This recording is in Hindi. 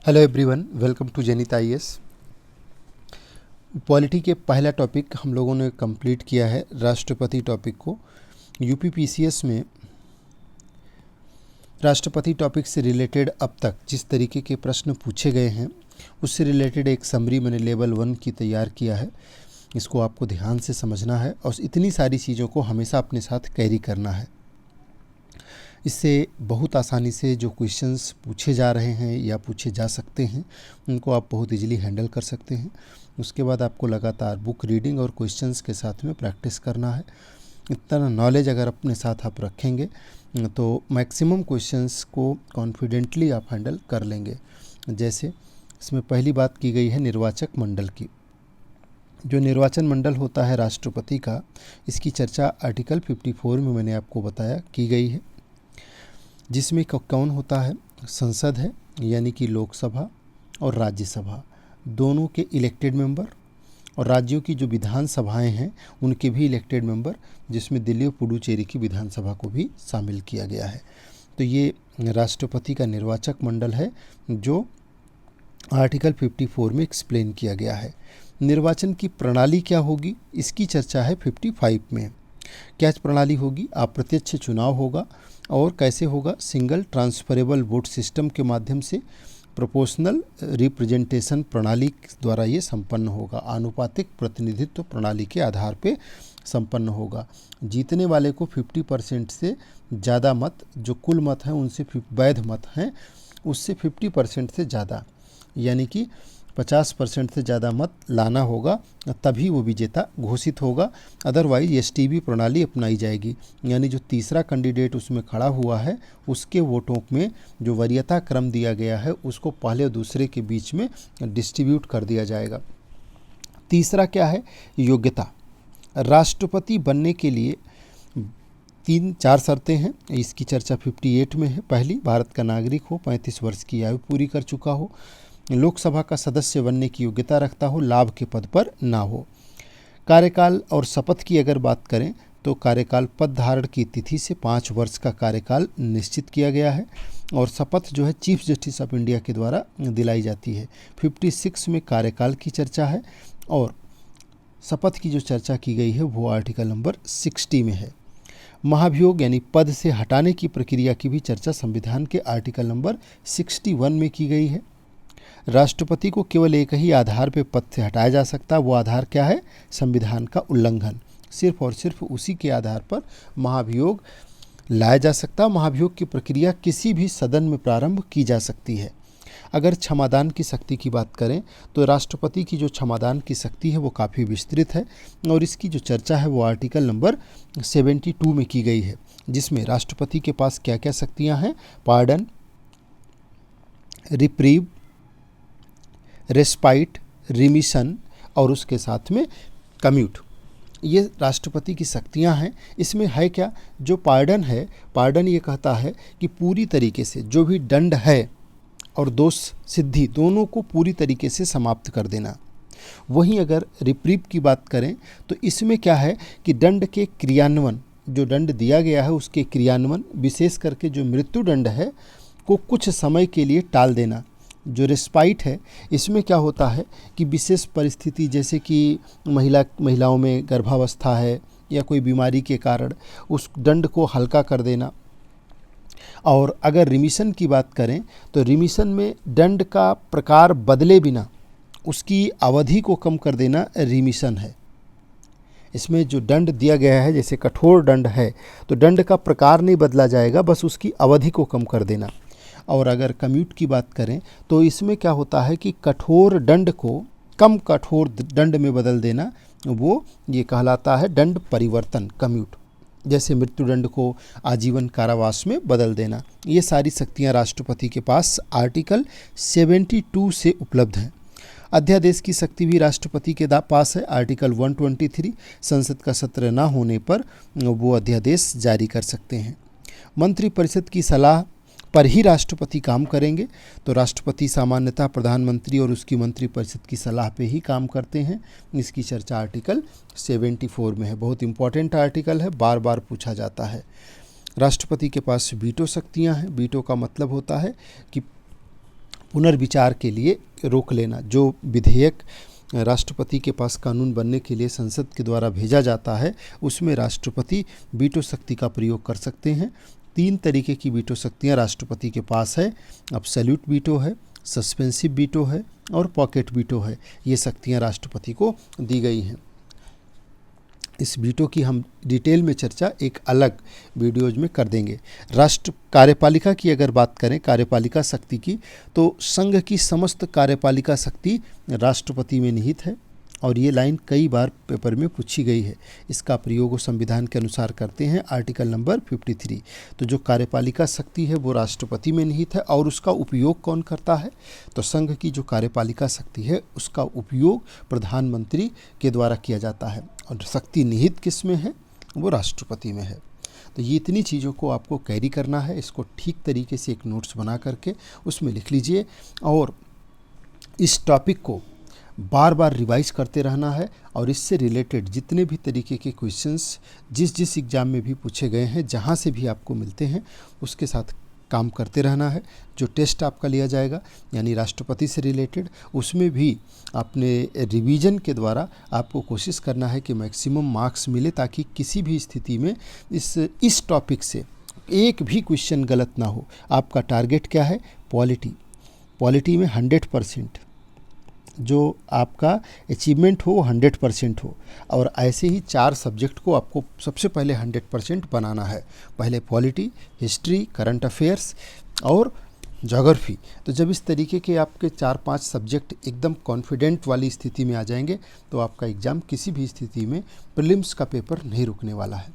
Hello everyone, welcome to Zenith IAS. Polity के पहला टॉपिक हम लोगों ने कंप्लीट किया है, राष्ट्रपति टॉपिक को। यूपीपीसीएस में राष्ट्रपति टॉपिक से रिलेटेड अब तक जिस तरीके के प्रश्न पूछे गए हैं उससे रिलेटेड एक समरी मैंने लेवल 1 की तैयार किया है। इसको आपको ध्यान से समझना है और इतनी सारी चीज़ों को हमेशा अपने साथ कैरी करना है। इससे बहुत आसानी से जो क्वेश्चंस पूछे जा रहे हैं या पूछे जा सकते हैं उनको आप बहुत इजीली हैंडल कर सकते हैं। उसके बाद आपको लगातार बुक रीडिंग और क्वेश्चंस के साथ में प्रैक्टिस करना है। इतना नॉलेज अगर अपने साथ आप रखेंगे तो मैक्सिमम क्वेश्चंस को कॉन्फिडेंटली आप हैंडल कर लेंगे। जैसे इसमें पहली बात की गई है निर्वाचक मंडल की। जो निर्वाचन मंडल होता है राष्ट्रपति का, इसकी चर्चा आर्टिकल 54 में मैंने आपको बताया की गई है, जिसमें कौन होता है, संसद है यानी कि लोकसभा और राज्यसभा दोनों के इलेक्टेड मेंबर, और राज्यों की जो विधानसभाएं हैं उनके भी इलेक्टेड मेंबर, जिसमें दिल्ली और पुडुचेरी की विधानसभा को भी शामिल किया गया है। तो ये राष्ट्रपति का निर्वाचक मंडल है जो आर्टिकल 54 में एक्सप्लेन किया गया है। निर्वाचन की प्रणाली क्या होगी, इसकी चर्चा है 55 में। क्या प्रणाली होगी? अप्रत्यक्ष चुनाव होगा। और कैसे होगा? सिंगल ट्रांसफरेबल वोट सिस्टम के माध्यम से प्रोपोर्शनल रिप्रेजेंटेशन प्रणाली द्वारा ये संपन्न होगा। आनुपातिक प्रतिनिधित्व प्रणाली के आधार पे संपन्न होगा। जीतने वाले को 50% से ज़्यादा मत, जो कुल मत हैं उनसे वैध मत हैं उससे 50% से ज़्यादा, यानी कि 50% से ज़्यादा मत लाना होगा, तभी वो विजेता घोषित होगा। अदरवाइज एसटीबी प्रणाली अपनाई जाएगी, यानी जो तीसरा कैंडिडेट उसमें खड़ा हुआ है उसके वोटों में जो वरीयता क्रम दिया गया है उसको पहले और दूसरे के बीच में डिस्ट्रीब्यूट कर दिया जाएगा। तीसरा क्या है? योग्यता। राष्ट्रपति बनने के लिए 3-4 शर्तें हैं। इसकी चर्चा 58 में है। पहली, भारत का नागरिक हो, 35 वर्ष की आयु पूरी कर चुका हो, लोकसभा का सदस्य बनने की योग्यता रखता हो, लाभ के पद पर ना हो। कार्यकाल और शपथ की अगर बात करें तो कार्यकाल पद धारण की तिथि से 5 वर्ष का कार्यकाल निश्चित किया गया है, और शपथ जो है चीफ जस्टिस ऑफ इंडिया के द्वारा दिलाई जाती है। 56 में कार्यकाल की चर्चा है, और शपथ की जो चर्चा की गई है वो आर्टिकल नंबर 60 में है। महाभियोग यानी पद से हटाने की प्रक्रिया की भी चर्चा संविधान के आर्टिकल नंबर 61 में की गई है। राष्ट्रपति को केवल एक ही आधार पर पद से हटाया जा सकता है। वो आधार क्या है? संविधान का उल्लंघन। सिर्फ और सिर्फ उसी के आधार पर महाभियोग लाया जा सकता है। महाभियोग की प्रक्रिया किसी भी सदन में प्रारंभ की जा सकती है। अगर क्षमादान की शक्ति की बात करें तो राष्ट्रपति की जो क्षमादान की शक्ति है वो काफ़ी विस्तृत है, और इसकी जो चर्चा है वो आर्टिकल नंबर 72 में की गई है, जिसमें राष्ट्रपति के पास क्या क्या शक्तियाँ हैं? पार्डन, रिप्रीव, रेस्पाइट, रिमिशन और उसके साथ में कम्यूट। ये राष्ट्रपति की शक्तियां हैं। इसमें है क्या? जो पार्डन है, पार्डन ये कहता है कि पूरी तरीके से जो भी दंड है और दोष सिद्धि दोनों को पूरी तरीके से समाप्त कर देना। वहीं अगर रिप्रीव की बात करें तो इसमें क्या है कि दंड के क्रियान्वयन, जो दंड दिया गया है उसके क्रियान्वयन, विशेष करके जो मृत्यु दंड है को कुछ समय के लिए टाल देना। जो रेस्पाइट है, इसमें क्या होता है कि विशेष परिस्थिति जैसे कि महिलाओं में गर्भावस्था है या कोई बीमारी के कारण उस दंड को हल्का कर देना। और अगर रिमिशन की बात करें तो रिमिशन में दंड का प्रकार बदले बिना उसकी अवधि को कम कर देना रिमिशन है। इसमें जो दंड दिया गया है, जैसे कठोर दंड है तो दंड का प्रकार नहीं बदला जाएगा, बस उसकी अवधि को कम कर देना। और अगर कम्यूट की बात करें तो इसमें क्या होता है कि कठोर दंड को कम कठोर दंड में बदल देना, वो ये कहलाता है दंड परिवर्तन, कम्यूट। जैसे मृत्यु दंड को आजीवन कारावास में बदल देना। ये सारी शक्तियां राष्ट्रपति के पास आर्टिकल 72 से उपलब्ध हैं। अध्यादेश की शक्ति भी राष्ट्रपति के पास है। आर्टिकल 123, संसद का सत्र न होने पर वो अध्यादेश जारी कर सकते हैं। मंत्रिपरिषद की सलाह पर ही राष्ट्रपति काम करेंगे, तो राष्ट्रपति सामान्यतः प्रधानमंत्री और उसकी मंत्रिपरिषद की सलाह पे ही काम करते हैं। इसकी चर्चा आर्टिकल 74 में है। बहुत इंपॉर्टेंट आर्टिकल है, बार बार पूछा जाता है। राष्ट्रपति के पास वीटो शक्तियां हैं। वीटो का मतलब होता है कि पुनर्विचार के लिए रोक लेना। जो विधेयक राष्ट्रपति के पास कानून बनने के लिए संसद के द्वारा भेजा जाता है, उसमें राष्ट्रपति वीटो शक्ति का प्रयोग कर सकते हैं। 3 तरीके की वीटो शक्तियाँ राष्ट्रपति के पास है। एब्सोल्यूट वीटो है, सस्पेंसिव वीटो है और पॉकेट वीटो है। ये शक्तियाँ राष्ट्रपति को दी गई हैं। इस वीटो की हम डिटेल में चर्चा एक अलग वीडियोज में कर देंगे। राष्ट्र कार्यपालिका की अगर बात करें, कार्यपालिका शक्ति की, तो संघ की समस्त कार्यपालिका शक्ति राष्ट्रपति में निहित है और ये लाइन कई बार पेपर में पूछी गई है। इसका प्रयोग वो संविधान के अनुसार करते हैं, आर्टिकल नंबर 53। तो जो कार्यपालिका शक्ति है वो राष्ट्रपति में निहित है और उसका उपयोग कौन करता है? तो संघ की जो कार्यपालिका शक्ति है उसका उपयोग प्रधानमंत्री के द्वारा किया जाता है और शक्ति निहित किस में है? वो राष्ट्रपति में है। तो ये इतनी चीज़ों को आपको कैरी करना है। इसको ठीक तरीके से एक नोट्स बना करके उसमें लिख लीजिए और इस टॉपिक को बार बार रिवाइज करते रहना है और इससे रिलेटेड जितने भी तरीके के क्वेश्चंस जिस एग्ज़ाम में भी पूछे गए हैं, जहाँ से भी आपको मिलते हैं, उसके साथ काम करते रहना है। जो टेस्ट आपका लिया जाएगा यानी राष्ट्रपति से रिलेटेड, उसमें भी आपने रिवीजन के द्वारा आपको कोशिश करना है कि मैक्सिमम मार्क्स मिले, ताकि किसी भी स्थिति में इस टॉपिक से एक भी क्वेश्चन गलत ना हो। आपका टारगेट क्या है? पॉलिटी में 100% जो आपका अचीवमेंट हो 100% हो। और ऐसे ही 4 सब्जेक्ट को आपको सबसे पहले 100% बनाना है। पहले पॉलिटी, हिस्ट्री, करंट अफेयर्स और ज्योग्राफी। तो जब इस तरीके के आपके 4-5 सब्जेक्ट एकदम कॉन्फिडेंट वाली स्थिति में आ जाएंगे तो आपका एग्ज़ाम किसी भी स्थिति में प्रीलिम्स का पेपर नहीं रुकने वाला है।